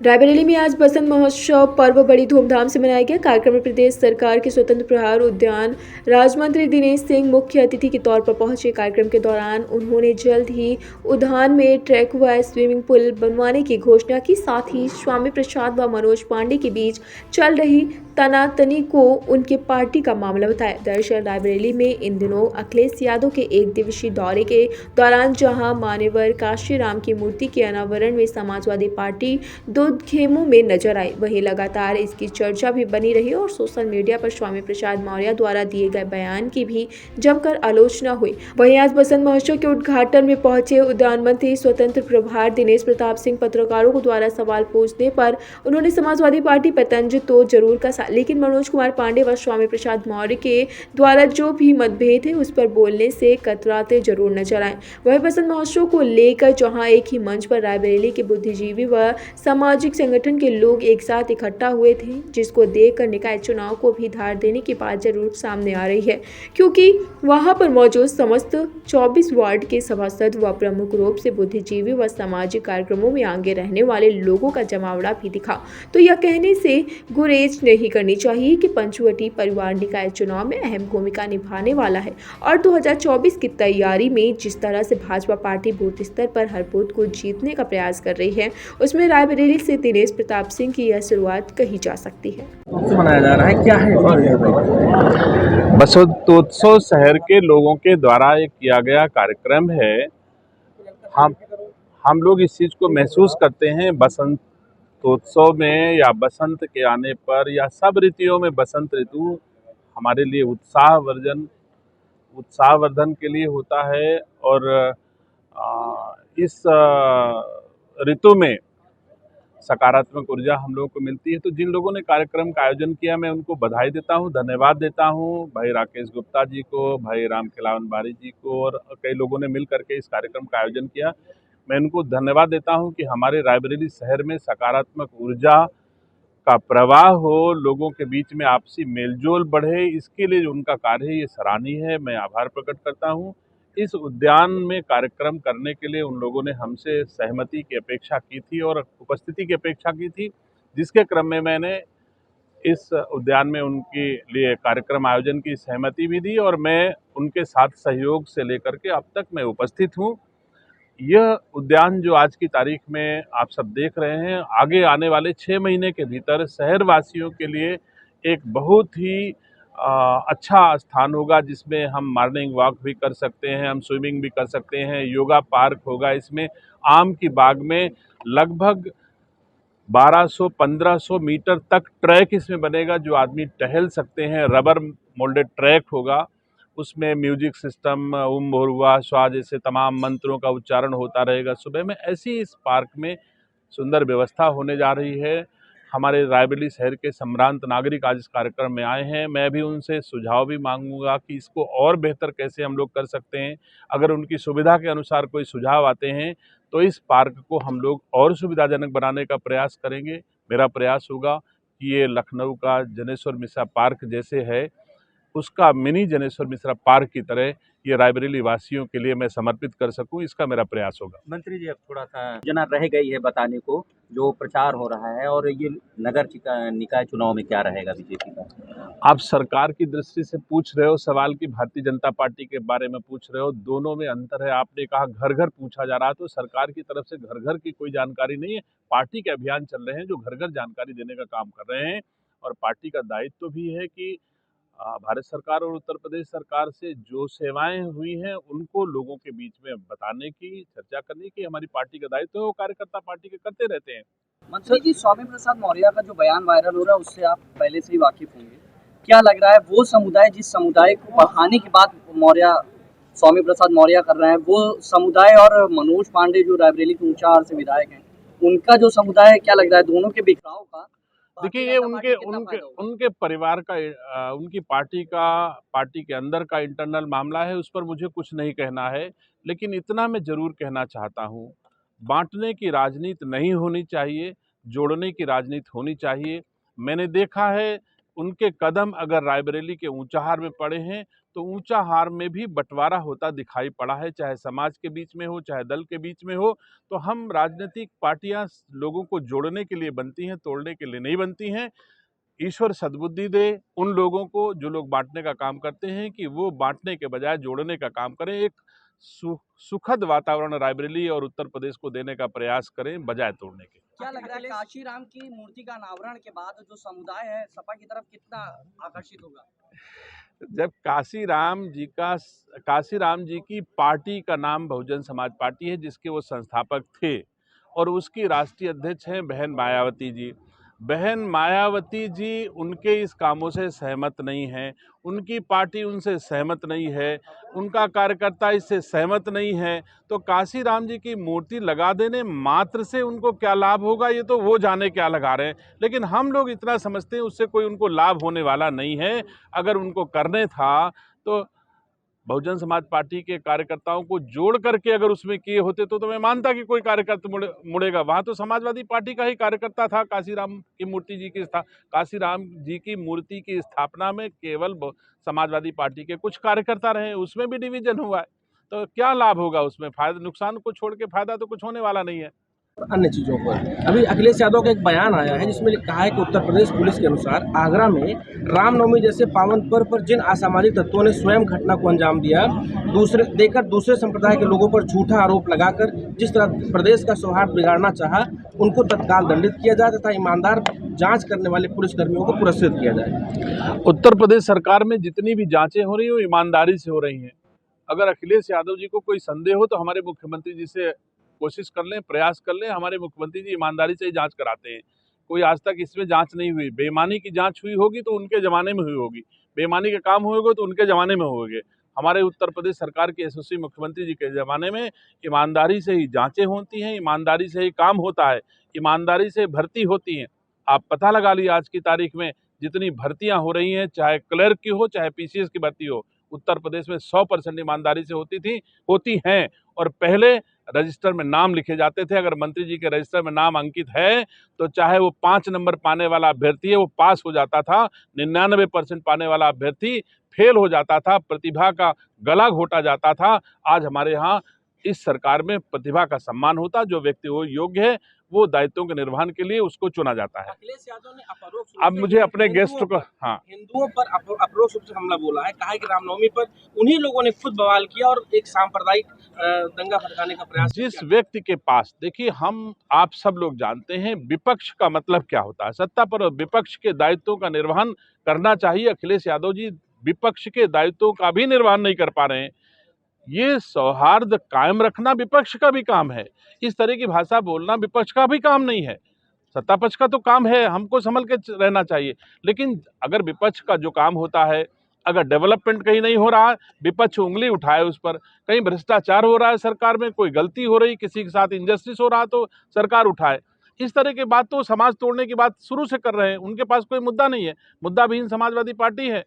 रायबरेली में आज बसंत महोत्सव पर्व बड़ी धूमधाम से मनाया गया। कार्यक्रम में प्रदेश सरकार के स्वतंत्र प्रभार उद्यान राज्य मंत्री दिनेश सिंह मुख्य अतिथि के तौर पर पहुंचे। कार्यक्रम के दौरान उन्होंने जल्द ही उद्यान में ट्रैक व स्विमिंग पूल बनवाने की घोषणा की। साथ ही स्वामी प्रसाद व मनोज पांडे के बीच चल रही तनातनी को उनके पार्टी का मामला बताया। दरअसल रायबरेली में इन दिनों अखिलेश यादव के एक दिवसीय दौरे के दौरान जहां मान्यवर काशीराम की मूर्ति के अनावरण में समाजवादी पार्टी दो खेमों में नजर आई, वहीं लगातार इसकी चर्चा भी बनी रही और सोशल मीडिया पर स्वामी प्रसाद मौर्य द्वारा दिए गए बयान की भी जमकर आलोचना हुई। वहीं आज बसंत महोत्सव के उद्घाटन में पहुंचे उद्यान मंत्री स्वतंत्र प्रभार दिनेश प्रताप सिंह पत्रकारों को द्वारा सवाल पूछने पर उन्होंने समाजवादी पार्टी पर तंज तो जरूर कसा, लेकिन मनोज कुमार पांडे व स्वामी प्रसाद मौर्य के द्वारा जो भी मतभेद है उस पर बोलने से कतराते जरूर नजर आए। वहीं बसंत महोत्सव को लेकर जहां एक ही मंच पर रायबरेली के बुद्धिजीवी व सामाजिक संगठन के लोग एक साथ इकट्ठा हुए थे, जिसको देखकर निकाय चुनाव को भी धार देने की बात जरूर सामने आ रही है, क्योंकि वहां पर मौजूद समस्त 24 वार्ड के सभासद व प्रमुख रूप से बुद्धिजीवी व सामाजिक कार्यक्रमों में आगे रहने वाले लोगों का जमावड़ा भी दिखा। तो यह कहने से गुरेज नहीं करनी चाहिए कि पंचवटी परिवार निकाय चुनाव में अहम भूमिका निभाने वाला है और 2024 की तैयारी में जिस तरह से भाजपा पार्टी बूथ स्तर पर हर बूथ को जीतने का प्रयास कर रही है, उसमें रायबरेली से दिनेश प्रताप सिंह की यह शुरुआत कही जा सकती है। मनाया जा रहा है, क्या है? बसंतोत्सव शहर के लोगों के द्वारा एक किया गया कार्यक्रम है। हम लोग इस चीज़ को महसूस करते हैं बसंतोत्सव में या बसंत के आने पर या सब ऋतुओं में बसंत ऋतु हमारे लिए उत्साहवर्धन के लिए होता है और इस ऋतु में सकारात्मक ऊर्जा हम लोगों को मिलती है। तो जिन लोगों ने कार्यक्रम का आयोजन किया, मैं उनको बधाई देता हूं, धन्यवाद देता हूं। भाई राकेश गुप्ता जी को, भाई राम खिलावन बारी जी को और कई लोगों ने मिल करके इस कार्यक्रम का आयोजन किया। मैं उनको धन्यवाद देता हूं कि हमारे रायबरेली शहर में सकारात्मक ऊर्जा का प्रवाह हो, लोगों के बीच में आपसी मेलजोल बढ़े, इसके लिए जो उनका कार्य है ये सराहनीय है। मैं आभार प्रकट करता हूँ। इस उद्यान में कार्यक्रम करने के लिए उन लोगों ने हमसे सहमति की अपेक्षा की थी और उपस्थिति की अपेक्षा की थी, जिसके क्रम में मैंने इस उद्यान में उनके लिए कार्यक्रम आयोजन की सहमति भी दी और मैं उनके साथ सहयोग से लेकर के अब तक मैं उपस्थित हूँ। यह उद्यान जो आज की तारीख में आप सब देख रहे हैं, आगे आने वाले 6 महीने के भीतर शहरवासियों के लिए एक बहुत ही अच्छा स्थान होगा, जिसमें हम मॉर्निंग वॉक भी कर सकते हैं, हम स्विमिंग भी कर सकते हैं, योगा पार्क होगा। इसमें आम की बाग में लगभग 1200-1500 मीटर तक ट्रैक इसमें बनेगा, जो आदमी टहल सकते हैं। रबर मोल्डेड ट्रैक होगा, उसमें म्यूजिक सिस्टम, ओम भूर्भुवः स्वः जैसे तमाम मंत्रों का उच्चारण होता रहेगा सुबह में। ऐसी इस पार्क में सुंदर व्यवस्था होने जा रही है। हमारे रायबरेली शहर के सम्भ्रांत नागरिक आज इस कार्यक्रम में आए हैं। मैं भी उनसे सुझाव भी मांगूंगा कि इसको और बेहतर कैसे हम लोग कर सकते हैं। अगर उनकी सुविधा के अनुसार कोई सुझाव आते हैं तो इस पार्क को हम लोग और सुविधाजनक बनाने का प्रयास करेंगे। मेरा प्रयास होगा कि ये लखनऊ का जनेश्वर मिश्रा पार्क जैसे है, उसका मिनी जनेश्वर मिश्रा पार्क की तरह ये रायबरेली वासियों के लिए मैं समर्पित कर सकूं, इसका मेरा प्रयास होगा। मंत्री जी, अब थोड़ा सा जना रह गई है बताने को, जो प्रचार हो रहा है और ये नगर निकाय चुनाव में क्या रहेगा बीजेपी का? आप सरकार की दृष्टि से पूछ रहे हो सवाल की भारतीय जनता पार्टी के बारे में पूछ रहे हो, दोनों में अंतर है। आपने कहा घर घर पूछा जा रहा है, तो सरकार की तरफ से घर घर की कोई जानकारी नहीं है। पार्टी के अभियान चल रहे हैं जो घर घर जानकारी देने का काम कर रहे हैं और पार्टी का दायित्व भी है कि भारत सरकार और उत्तर प्रदेश सरकार से जो सेवाएं हुई हैं उनको लोगों के बीच में बताने की, चर्चा करने की हमारी पार्टी का दायित्व है। वो कार्यकर्ता पार्टी के करते रहते हैं। मंत्री जी, स्वामी प्रसाद मौर्य का जो बयान वायरल हो रहा है उससे आप पहले से ही वाकिफ होंगे। क्या लग रहा है वो समुदाय, जिस समुदाय को बढ़ाने की बात स्वामी प्रसाद मौर्य कर रहे हैं, वो समुदाय और मनोज पांडे जो रायबरेली के ऊंचाहार से विधायक हैं, उनका जो समुदाय है, क्या लग रहा है दोनों के बिखराव का? देखिए, ये उनके परिवार का, उनकी पार्टी के अंदर का इंटरनल मामला है, उस पर मुझे कुछ नहीं कहना है। लेकिन इतना मैं जरूर कहना चाहता हूँ, बांटने की राजनीति नहीं होनी चाहिए, जोड़ने की राजनीति होनी चाहिए। मैंने देखा है उनके कदम अगर रायबरेली के ऊंचाहार में पड़े हैं तो ऊंचाहार में भी बंटवारा होता दिखाई पड़ा है, चाहे समाज के बीच में हो, चाहे दल के बीच में हो। तो हम राजनीतिक पार्टियां लोगों को जोड़ने के लिए बनती हैं, तोड़ने के लिए नहीं बनती हैं। ईश्वर सद्बुद्धि दे उन लोगों को जो लोग बांटने का काम करते हैं कि वो बांटने के बजाय जोड़ने का काम करें, एक सुखद वातावरण रायबरेली और उत्तर प्रदेश को देने का प्रयास करें बजाय तोड़ने के। क्या लग रहा है काशीराम की मूर्ति का अनावरण के बाद जो समुदाय है सपा की तरफ कितना आकर्षित होगा? जब काशीराम जी की पार्टी का नाम बहुजन समाज पार्टी है, जिसके वो संस्थापक थे, और उसकी राष्ट्रीय अध्यक्ष हैं बहन मायावती जी। बहन मायावती जी उनके इस कामों से सहमत नहीं हैं, उनकी पार्टी उनसे सहमत नहीं है, उनका कार्यकर्ता इससे सहमत नहीं है, तो काशीराम जी की मूर्ति लगा देने मात्र से उनको क्या लाभ होगा, ये तो वो जाने क्या लगा रहे हैं। लेकिन हम लोग इतना समझते हैं उससे कोई उनको लाभ होने वाला नहीं है। अगर उनको करने था तो बहुजन समाज पार्टी के कार्यकर्ताओं को जोड़ करके अगर उसमें किए होते तो मैं मानता कि कोई कार्यकर्ता मुड़ेगा। वहाँ तो समाजवादी पार्टी का ही कार्यकर्ता था काशीराम की मूर्ति जी की काशीराम जी की मूर्ति की स्थापना में केवल समाजवादी पार्टी के कुछ कार्यकर्ता रहे, उसमें भी डिवीजन हुआ है। तो क्या लाभ होगा उसमें? फायदा, नुकसान को छोड़ के फायदा तो कुछ होने वाला नहीं है। अन्य चीज़ों पर अभी अखिलेश यादव का एक बयान आया है जिसमें कहा है कि उत्तर प्रदेश पुलिस के अनुसार आगरा में रामनवमी जैसे पावन पर्व पर जिन असामाजिक तत्वों ने स्वयं घटना को अंजाम दिया, दूसरे संप्रदाय के लोगों पर झूठा आरोप लगाकर जिस तरह प्रदेश का सौहार्द बिगाड़ना चाहा, उनको तत्काल दंडित किया जाए तथा ईमानदार जांच करने वाले पुलिसकर्मियों को पुरस्कृत किया जाए। उत्तर प्रदेश सरकार में जितनी भी जांचें हो रही हैं वो ईमानदारी से हो रही हैं। अगर अखिलेश यादव जी को कोई संदेह हो तो हमारे मुख्यमंत्री जी से कोशिश कर लें, प्रयास कर लें। हमारे मुख्यमंत्री जी ईमानदारी से ही जांच कराते हैं। कोई आज तक इसमें जांच नहीं हुई। बेईमानी की जांच हुई होगी तो उनके ज़माने में हुई होगी, बेईमानी के काम हुए होंगे तो उनके ज़माने में होंगे। हमारे उत्तर प्रदेश सरकार के यशस्वी मुख्यमंत्री जी के ज़माने में ईमानदारी से ही जांचें होती हैं, ईमानदारी से ही काम होता है, ईमानदारी से भर्ती होती हैं। आप पता लगा लीजिए आज की तारीख में जितनी भर्तियाँ हो रही हैं, चाहे क्लर्क की हो चाहे PCS की भर्ती हो, उत्तर प्रदेश में 100% ईमानदारी से होती हैं। और पहले रजिस्टर में नाम लिखे जाते थे। अगर मंत्री जी के रजिस्टर में नाम अंकित है तो चाहे वो 5 नंबर पाने वाला अभ्यर्थी है वो पास हो जाता था, 99% पाने वाला अभ्यर्थी फेल हो जाता था, प्रतिभा का गला घोटा जाता था। आज हमारे यहाँ इस सरकार में प्रतिभा का सम्मान होता, जो व्यक्ति वो योग्य है वो दायित्वों के निर्वहन के लिए उसको चुना जाता है। अखिलेश यादव ने अपरोक्ष अब मुझे अपने गेस्ट को हिंदुओं पर अपरोक्ष रूप से हमला बोला है, कहा है कि रामनवमी पर उन्हीं लोगों ने खुद बवाल किया और एक सांप्रदायिक दंगा भड़काने का प्रयास। जिस व्यक्ति के पास, देखिए हम आप सब लोग जानते हैं विपक्ष का मतलब क्या होता है। सत्ता पर विपक्ष के दायित्वों का निर्वहन करना चाहिए। अखिलेश यादव जी विपक्ष के दायित्वों का भी निर्वहन नहीं कर पा रहे हैं। ये सौहार्द कायम रखना विपक्ष का भी काम है, इस तरह की भाषा बोलना विपक्ष का भी काम नहीं है। सत्ता पक्ष का तो काम है, हमको संभल के रहना चाहिए। लेकिन अगर विपक्ष का जो काम होता है, अगर डेवलपमेंट कहीं नहीं हो रहा है, विपक्ष उंगली उठाए उस पर, कहीं भ्रष्टाचार हो रहा है सरकार में, कोई गलती हो रही, किसी के साथ इनजस्टिस हो रहा तो सरकार उठाए। इस तरह की बात तो समाज तोड़ने की बात शुरू से कर रहे हैं। उनके पास कोई मुद्दा नहीं है, मुद्दा विहीन समाजवादी पार्टी है।